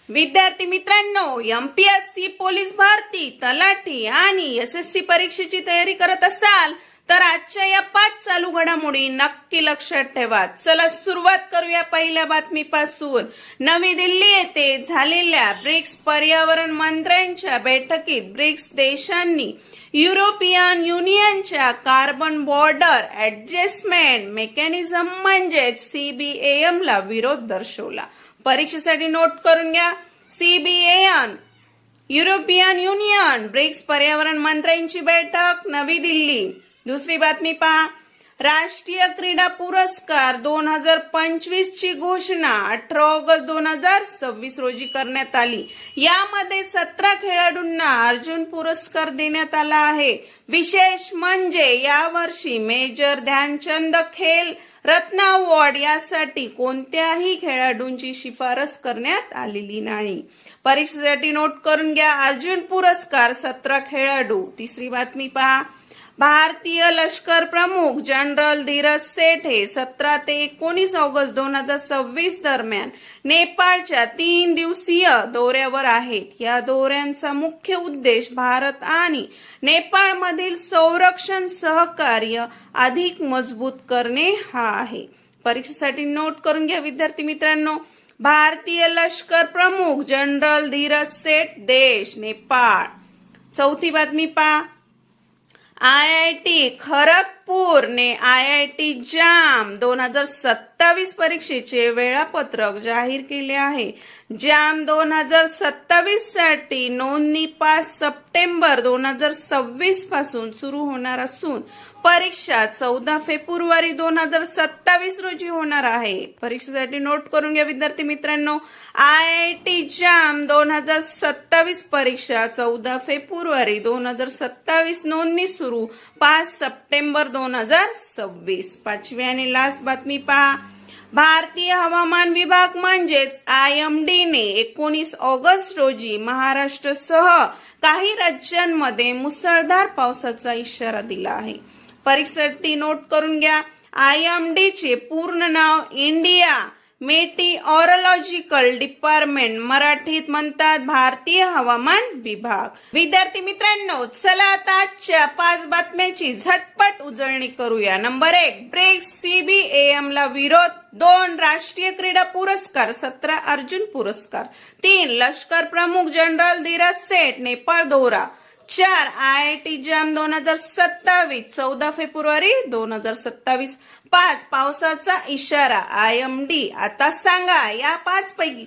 विद्यार्थी मित्रांनो, MPSC police भरती, तलाठी आणि एसएससी परीक्षेची तयारी करत असाल तर आजच्या या 5 चालू घडामोडी नक्की लक्षात ठेवा. चला सुरुवात करूया पहिल्या बातमीपासून. नवी दिल्ली येथे झालेल्या ब्रिक्स पर्यावरण मंत्र्यांच्या बैठकीत ब्रिक्स देशांनी युरोपियन युनियनच्या कार्बन बॉर्डर ऍडजस्टमेंट मेकॅनिझम म्हणजेच CBAM ला विरोध दर्शवला. परीक्षेसाठी नोट करून घ्या. CBAM युरोपियन युनियन ब्रिक्स पर्यावरण मंत्र्यांची बैठक नवी दिल्ली. दुसरी बातमी पहा. राष्ट्रीय क्रीडा पुरस्कार 2025 ची घोषणा 18 ऑगस्ट 2026 रोजी करण्यात आली. यामध्ये 17 खेळाडूंना अर्जुन पुरस्कार देण्यात आला आहे. विशेष म्हणजे यावर्षी मेजर ध्यानचंद खेल रत्न अवॉर्ड यासाठी कोणत्याही खेळाडूंची शिफारस करण्यात आलेली नाही. परीक्षेसाठी नोट करून घ्या. अर्जुन पुरस्कार 17 खेळाडू. तिसरी बातमी पहा. भारतीय लष्कर प्रमुख जनरल धीरज सेठ हे 17 ते 19 ऑगस्ट 2026 दरम्यान नेपाळच्या 3 दिवसीय दौऱ्यावर आहेत. या दौऱ्यांचा मुख्य उद्देश भारत आणि नेपाळमधील संरक्षण सहकार्य अधिक मजबूत करणे हा आहे. परीक्षेसाठी नोट करून घ्या विद्यार्थी मित्रांनो. भारतीय लष्कर प्रमुख जनरल धीरज सेठ देश नेपाळ. चौथी बातमी पहा. IIT खरगपूर ने IIT जाम 2027 परीक्षेचे वेळापत्रक जाहीर केले आहे. जाम 2027 साठी नोंदणी 5 सप्टेंबर 2026 पासून सुरू होणार असून परीक्षा 14 फेब्रुवारी 2027 रोजी होणार आहे. परीक्षेसाठी नोट करून घ्या विद्यार्थी मित्रांनो. IIT जाम 2027 परीक्षा 14 फेब्रुवारी 2027, नोंदणी सुरू 5 सप्टेंबर 2026. पाचवी आणि लास्ट बातमी पहा. भारतीय हवामान विभाग म्हणजेच IMD ने 19 ऑगस्ट रोजी महाराष्ट्रासह काही राज्यांमध्ये मुसळधार पावसाचा इशारा दिला आहे. परीक्षेसाठी नोट करून घ्या. IMD चे पूर्ण नाव इंडिया मेटिऑरोलॉजिकल डिपार्टमेंट, मराठीत म्हणतात भारतीय हवामान विभाग. विद्यार्थी मित्रांनो, चला आता आजच्या 5 बातम्यांची झटपट उजळणी करूया. नंबर 1, ब्रिक्स CBAM ला विरोध. 2, राष्ट्रीय क्रीडा पुरस्कार 17 अर्जुन पुरस्कार. 3, लष्कर प्रमुख जनरल धीरज सेठ नेपाळ दौरा. 4, IIT जाम 2027 14 फेब्रुवारी 2027. 5, पावसाचा इशारा IMD. आता सांगा या 5 पैकी